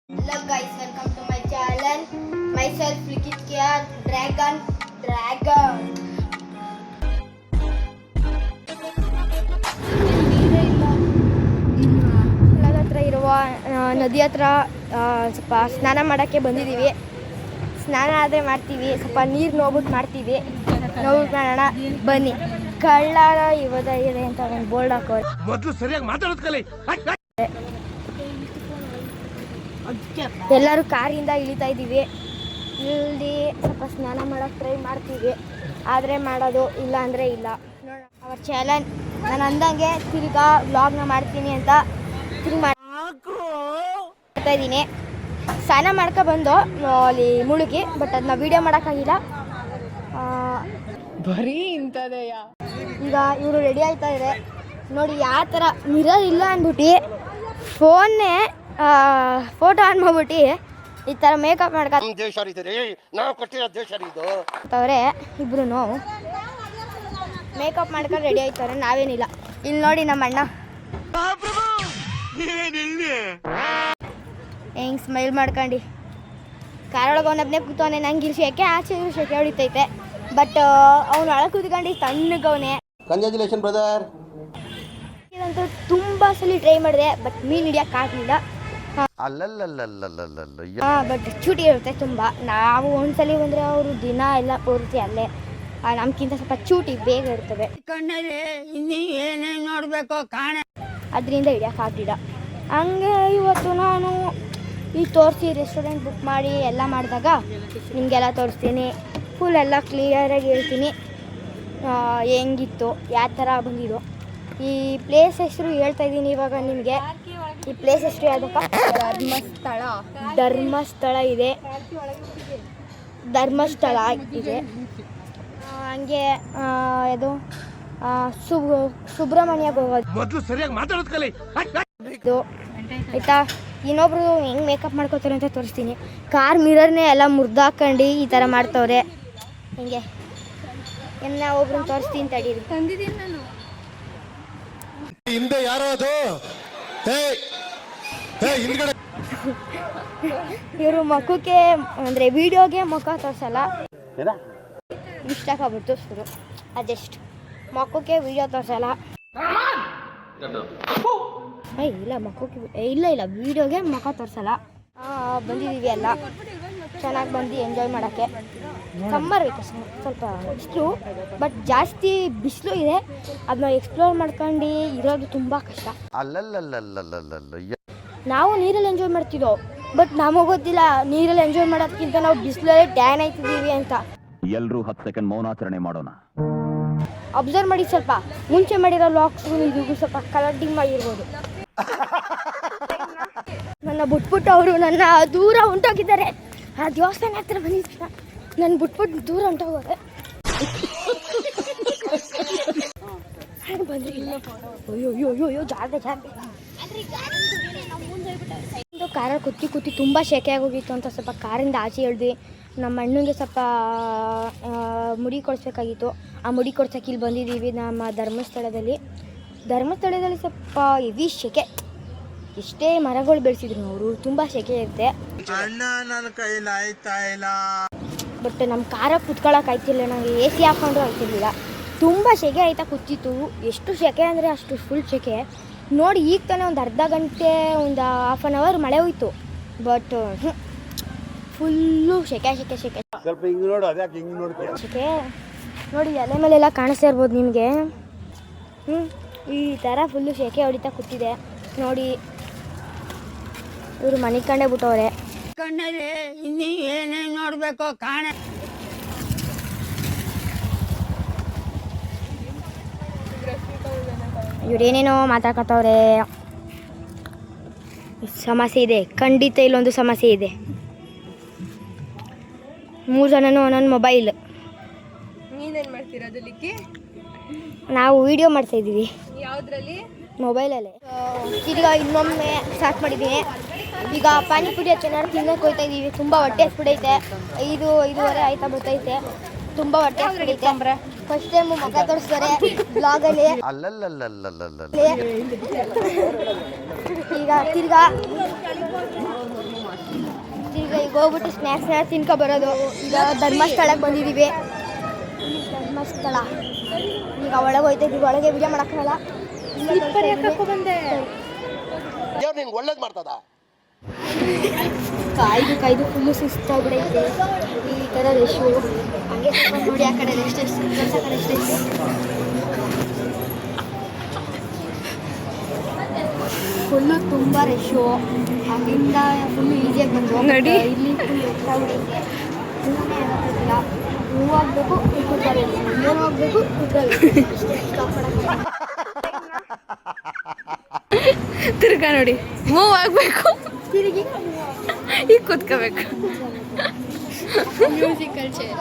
Hello guys, welcome to my channel. Myself Likit Kia Dragon. ಹೊಲದ ಹತ್ರ ಇರುವ ನದಿ ಹತ್ರ ಸ್ವಲ್ಪ ಸ್ನಾನ ಮಾಡೋಕ್ಕೆ ಬಂದಿದ್ದೀವಿ. ಸ್ನಾನ ಆದರೆ ಮಾಡ್ತೀವಿ, ಸ್ವಲ್ಪ ನೀರು ನೋಡ್ಬಿಟ್ಟು ಮಾಡ್ತೀವಿ. ನೋಡ್ಬಿಟ್ಟು ಮಾಡೋಣ ಬನ್ನಿ. ಕಳ್ಳರ ಇವದ ಇದೆ ಅಂತ ಒಂದು ಬೋರ್ಡ್ ಹಾಕೋರು. ಮೊದಲು ಸರಿಯಾಗಿ ಮಾತಾಡೋದು ಕಲಿ. ಎಲ್ಲರೂ ಕಾರಿಂದ ಇಳಿತಾ ಇದ್ದೀವಿ. ಇಲ್ಲಿ ಸ್ವಲ್ಪ ಸ್ನಾನ ಮಾಡೋಕ್ಕೆ ಟ್ರೈ ಮಾಡ್ತೀವಿ, ಆದರೆ ಮಾಡೋದು ಇಲ್ಲ ಅಂದರೆ ಇಲ್ಲ. ನೋಡೋಣ ಅವರ ಚಾಲೆಂಜ್. ನಾನು ಅಂದಂಗೆ ತಿರ್ಗಾ ವ್ಲಾಗ್ನ ಮಾಡ್ತೀನಿ ಅಂತ ತಿರ್ಗಿ ಮಾಡ್ತಾ ಇದ್ದೀನಿ. ಸ್ನಾನ ಮಾಡ್ಕೊಬಂದು ಅಲ್ಲಿ ಮುಳುಗಿ, ಬಟ್ ಅದನ್ನ ವೀಡಿಯೋ ಮಾಡೋಕ್ಕಾಗಿಲ್ಲ. ಬರೀ ಇಂಥದೆಯ. ಈಗ ಇವರು ರೆಡಿ ಆಯ್ತಾ ಇದೆ ನೋಡಿ. ಯಾವ ಥರ ಮಿರರ್ ಇಲ್ಲ ಅಂದ್ಬಿಟ್ಟು ಫೋನ್ನೇ ಫೋಟೋ ಆನ್ ಮಾಡ್ಬಿಟ್ಟು ಈ ಥರ ಮೇಕಪ್ ಮಾಡ್ಕೊತವ್ರೆ. ಇಬ್ರು ಮೇಕಪ್ ಮಾಡ್ಕೊಂಡು ರೆಡಿ ಆಯ್ತಾರೆ. ನಾವೇನಿಲ್ಲ. ಇಲ್ಲಿ ನೋಡಿ ನಮ್ಮ ಅಣ್ಣ ಹೆಂಗೆ ಸ್ಮೈಲ್ ಮಾಡ್ಕೊಂಡು ಕಾರೊಳಗೆ ಅವನೊಬ್ಬನೇ ಕೂತವನೆ. ನಂಗೆ ಇಲ್ಲಿ ಶೆಕೆ, ಆಚೆ ಶೆಕೆ ಹೊಡಿತೈತೆ. ಬಟ್ ಅವ್ನು ಒಳಗೆ ಕೂತ್ಕೊಂಡು ತಣ್ಣಗವನೆ. Congratulation brother. ಇದಂತೂ ತುಂಬ ಸಲ ಟ್ರೈ ಮಾಡಿದೆ, ಬಟ್ ಮೀನು ಹಿಡಿಯೋಕ್ಕಾಗಲಿಲ್ಲ. ಬಟ್ ಚೂಟಿ ಇರುತ್ತೆ ತುಂಬ. ನಾವು ಒಂದ್ಸಲಿ ಬಂದರೆ ಅವರು ದಿನ ಎಲ್ಲ ಪೂರ್ತಿ ಅಲ್ಲೇ. ನಮ್ಗಿಂತ ಸ್ವಲ್ಪ ಚೂಟಿ ಬೇಗ ಇರ್ತವೆ. ನೋಡ್ಬೇಕು ಕಾಣ, ಅದರಿಂದ ಹಿಡಿಯೋಕ್ಕಾಗಲಿಲ್ಲ. ಹಂಗೆ ಇವತ್ತು ನಾನು ಈ ತೋರಿಸಿ ರೆಸ್ಟೋರೆಂಟ್ ಬುಕ್ ಮಾಡಿ ಎಲ್ಲ ಮಾಡಿದಾಗ ನಿಮಗೆಲ್ಲ ತೋರಿಸ್ತೀನಿ. ಫುಲ್ ಎಲ್ಲ ಕ್ಲಿಯರಾಗಿ ಹೇಳ್ತೀನಿ ಹೆಂಗಿತ್ತು, ಯಾವ ಥರ ಬಂದಿದ್ದು. ಈ ಪ್ಲೇಸ್ ಹೆಸರು ಹೇಳ್ತಾ ಇದ್ದೀನಿ ಇವಾಗ ನಿಮಗೆ. ಈ ಪ್ಲೇಸ್ ಹೆಸರು ಯಾವುದಪ್ಪ? ಧರ್ಮಸ್ಥಳ ಇದೆ. ಧರ್ಮಸ್ಥಳ ಇದೆ. ಹಂಗೆ ಇದು ಸುಬ್ರಹ್ಮಣ್ಯಗೆ ಹೋಗೋದು. ಮೊದಲು ಸರಿಯಾಗಿ ಮಾತಾಡೋದು ಕಲಿ. ಇದು ಆಯಿತಾ. ಇನ್ನೊಬ್ರು ಹೆಂಗೆ ಮೇಕಪ್ ಮಾಡ್ಕೋತಾರೆ ಅಂತ ತೋರಿಸ್ತೀನಿ. ಕಾರ್ ಮಿರರ್ನೇ ಎಲ್ಲ ಮುರಿದಾಕೊಂಡು ಈ ಥರ ಮಾಡ್ತವ್ರೆ. ಹಿಂಗೆ ಇನ್ನು ಒಬ್ರನ್ನ ತೋರಿಸ್ತೀನಿ ತಡೀರಿ. ತಂದಿದ್ದೀನಿ ನಾನು. ಹಿಂದೆ ಯಾರೋ ಅದು ಇವರು ಮಕ್ಕಕ್ಕೆ ಅಂದರೆ ವಿಡಿಯೋಗೆ ಮುಖ ತೋರಿಸಲ್ಲ. ಇಷ್ಟಕ್ಕಾಗ್ಬಿಟ್ಟು ಶುರು ಅದೆಷ್ಟು ಮಕ್ಕಕ್ಕೆ ವಿಡಿಯೋ ತೋರಿಸಲ್ಲ. ಇಲ್ಲ ಮಕ್ಕಕ್ಕೆ ಇಲ್ಲ ವಿಡಿಯೋಗೆ ಮುಖ ತೋರಿಸಲ್ಲ. ಬಂದಿದ್ದೀವಿ ಎಲ್ಲ ಚೆನ್ನಾಗಿ ಬಂದು ಎಂಜಾಯ್ ಮಾಡೋಕ್ಕೆ. ಸಮ್ಮರ್ ಐತೆ, ಸ್ವಲ್ಪ ಬಿಸಿಲು, ಬಟ್ ಜಾಸ್ತಿ ಬಿಸಿಲು ಇದೆ. ಅದನ್ನ ಎಕ್ಸ್ಪ್ಲೋರ್ ಮಾಡ್ಕೊಂಡು ಇರೋದು ತುಂಬ ಕಷ್ಟ. ನಾವು ನೀರಲ್ಲಿ ಎಂಜಾಯ್ ಮಾಡ್ತಿದ್ದೋ, ಬಟ್ ನಮಗೆ ಗೊತ್ತಿಲ್ಲ ನೀರಲ್ಲಿ ಎಂಜಾಯ್ ಮಾಡೋದಕ್ಕಿಂತ ನಾವು ಬಿಸಿಲಲ್ಲೇ ಟ್ಯಾನ್ ಆಯ್ತಿದ್ದೀವಿ ಅಂತ. ಎಲ್ಲರೂ 10 ಸೆಕೆಂಡ್ ಮೌನಾಚರಣೆ ಮಾಡೋಣ. ಅಬ್ಸರ್ವ್ ಮಾಡಿ, ಸ್ವಲ್ಪ ಮುಂಚೆ ಮಾಡಿರೋ ಲಾಕ್ಸ್ಗೂ ಇದು ಸ್ವಲ್ಪ ಕಲರ್ಡಿಂಗ್ ಮಾಡಿರ್ಬೋದು. ನನ್ನ ಬಿಟ್ಬಿಟ್ಟು ಅವರು ನನ್ನ ದೂರ ಹೊಂಟೋಗಿದ್ದಾರೆ. ಆ ದೇವಸ್ಥಾನ ಹತ್ರ ಬಂದಿದ್ದ ನನ್ನ ಬಿಟ್ಬಿಟ್ಟು ದೂರ ಹೊಂಟೋಗೋದೆ. ಬಂದ್ರಿ ಅಯ್ಯೋ ಜಾಗ ಕಾರಲ್ಲಿ ಕೂತಿ ತುಂಬ ಶೆಕೆ ಆಗೋಗಿತ್ತು ಅಂತ ಸ್ವಲ್ಪ ಕಾರಿಂದ ಆಚೆ ಹೇಳ್ದ್ವಿ. ನಮ್ಮ ಅಣ್ಣನಿಗೆ ಸ್ವಲ್ಪ ಮುಡಿ ಕೊಡಿಸ್ಬೇಕಾಗಿತ್ತು. ಆ ಮುಡಿ ಕೊಡ್ಸೋಕೆ ಇಲ್ಲಿ ಬಂದಿದ್ದೀವಿ ನಮ್ಮ ಧರ್ಮಸ್ಥಳದಲ್ಲಿ ಸ್ವಲ್ಪ ಹೆವಿ ಶೆಕೆ. ಎಷ್ಟೇ ಮರಗಳು ಬೆಳೆಸಿದ್ರು ಅವರು ತುಂಬ ಶೆಕೆ ಇರುತ್ತೆ. ಬಟ್ ನಮ್ಮ ಕಾರಾಗ ಕುತ್ಕೊಳ್ಳೋಕೆ ಆಯ್ತಿಲ್ಲ. ನನಗೆ AC ಹಾಕ್ಕೊಂಡು ಆಯ್ತಿರ್ಲಿಲ್ಲ. ತುಂಬ ಶೆಕೆ ಆಯ್ತಾ ಕೂತಿತ್ತು. ಎಷ್ಟು ಶೆಕೆ ಅಂದರೆ ಅಷ್ಟು ಫುಲ್ ಶೆಕೆ ನೋಡಿ. ಈಗ ತಾನೇ ಒಂದು ಅರ್ಧ ಗಂಟೆ, ಒಂದು ಹಾಫ್ ಆನ್ ಅವರ್ ಮಳೆ ಹೋಯ್ತು. ಬಟ್ ಫುಲ್ಲು ಶೆಕೆ ಶೆಕೆ ನೋಡಿ. ಎಲೆ ಮೇಲೆಲ್ಲ ಕಾಣಿಸ್ತಾ ಇರ್ಬೋದು ನಿಮಗೆ. ಈ ಥರ ಫುಲ್ಲು ಶೆಕೆ ಹೊಡಿತಾ ಕೂತಿದೆ ನೋಡಿ. ಇವರು ಮನೆ ಕಂಡೇ ಬಿಟ್ಟವ್ರೆ. ಕಣ್ಣಲ್ಲಿ ಇನ್ನೀ ಏನೇನು ನೋಡ್ಬೇಕು ಕಾಣ. ಇವ್ರೇನೇನೋ ಮಾತಾಡ್ಕೊತವ್ರೆ. ಸಮಸ್ಯೆ ಇದೆ, ಖಂಡಿತ ಇಲ್ಲೊಂದು ಸಮಸ್ಯೆ ಇದೆ. 3 ಜನನೂ ಒಂದೊಂದು ಮೊಬೈಲ್. ನೀನೇನು ಮಾಡ್ತಿರೋದು ಲಿಕ್ಕಿ? ನಾವು ವಿಡಿಯೋ ಮಾಡ್ತಾಯಿದ್ದೀವಿ. ಯಾವುದ್ರಲ್ಲಿ? ಮೊಬೈಲಲ್ಲೇ. ತಿರ್ಗಾ ಇನ್ನೊಮ್ಮೆ ಸ್ಟಾರ್ಟ್ ಮಾಡಿದ್ದೀನಿ. ಈಗ ಪಾನಿಪುರಿ ಚೆನ್ನಾಗಿ ತಿನ್ನೋಕೆ ಹೋಗ್ತಾ ಇದ್ದೀವಿ. ತುಂಬ ಹೊಟ್ಟೆ ಹಸ್ಬಿಡೈತೆ. 5:30 ಆಯ್ತಾ ಬರ್ತೈತೆ. ತುಂಬ ಹೊಟ್ಟೆ ಹಸ್ಬಿಡೈತೆ. ಫಸ್ಟ್ ಟೈಮು ಮುಖ ತೋರಿಸ್ತಾರೆ ಬ್ಲಾಗಲ್ಲಿ. ಈಗ ತಿರ್ಗಾ ಹೋಗ್ಬಿಟ್ಟು ಸ್ನ್ಯಾಕ್ಸ್ ತಿನ್ಕೊ ಬರೋದು. ಈಗ ಧರ್ಮಸ್ಥಳಕ್ಕೆ ಬಂದಿದ್ದೀವಿ. ಧರ್ಮಸ್ಥಳ ಈಗ ಒಳಗೆ ಹೋಯ್ತಿದ್ದೀವಿ. ಒಳಗೆ ವಿಡಿಯೋ ಮಾಡೋಕ್ಕಲ್ಲ. ಬಂದೆ ದೇವ್ರು ನಿಂಗೆ ಒಳ್ಳೇದು ಮಾಡ್ತದ. ಕಾಯ್ದು ಫುಲ್ಲು ಸುಸ್ತಾಗ್ಬಿಡೈತೆ. ಈ ಥರ ರೆಶು ಹಂಗೆ ಸ್ವಲ್ಪ ನೋಡಿ ಆ ಕಡೆ ರೆಸ್ಟ್ ಕೆಲಸ ಕಡೆ ಎಷ್ಟೈತೆ. ಫುಲ್ಲು ತುಂಬ ರೆಶು. ಅಲ್ಲಿಂದ ಫುಲ್ಲು ಈಸಿಯಾಗಿ ಬಂದು ನೋಡಿ ಇಲ್ಲಿ ಫುಲ್ ಎಷ್ಟಾಗ್ಬಿಡೈತೆ. ತುಂಬನೇ ಆಗೋದಿಲ್ಲ. ಮೂವ್ ಆಗಬೇಕು ಕೂತ್ಕೋಬೇಕು, ಏನು ಹೋಗ್ಬೇಕು ಕೂತ್ಕೋಬೇಕು. ತಿರ್ಗಾ ನೋಡಿ ಮೂವ್ ಆಗಬೇಕು, ತಿರುಗಿ ಈಗ ಕೂತ್ಕೋಬೇಕು. ಮ್ಯೂಸಿಕಲ್ ಚೇರ್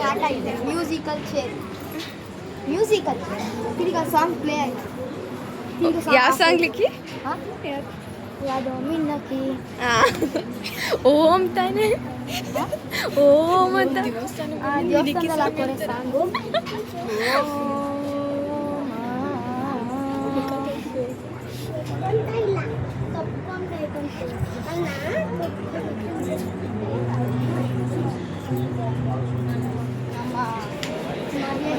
ಆಟ ಇದೆ. ಮ್ಯೂಸಿಕಲ್ ತಿರ್ಗ ಸಾಂಗ್ ಪ್ಲೇ ಆಯ್ತು. ಯಾವ ಸಾಂಗ್ ಲಿಕ್ಕಿ? ಯಾವುದೋ ಮಿನ್ನಕ್ಕಿ ಓಂ ತಾನೆ, ಓಂ ಅಂತ ದೇವಸ್ಥಾನದಲ್ಲಿ ಹಾಕೋರೆ ಸಾಂಗು.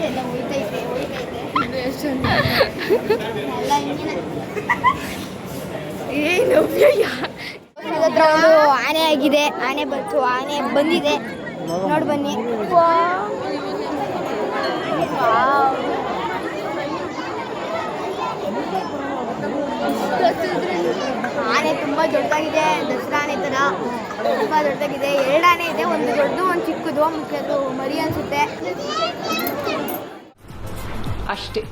ಎಲ್ಲ ಉಳಿತೈತೆ ಎಲ್ಲ ಹಿಂಗಿನ. ಏನು ಹತ್ರ ಒಂದು ಆನೆ ಆಗಿದೆ. ಆನೆ ಬಂದಿದೆ. ನೋಡಿ ಬನ್ನಿ. ಆನೆ ತುಂಬ ದೊಡ್ಡದಾಗಿದೆ. ದಸರಾ ಆನೆ ಥರ ತುಂಬ ದೊಡ್ಡದಾಗಿದೆ. 2 ಆನೆ ಇದೆ, ಒಂದು ದೊಡ್ಡದು ಒಂದು ಚಿಕ್ಕದು. ಮುಖ್ಯದು ಮರಿ ಅನಿಸುತ್ತೆ ಅಷ್ಟೇ.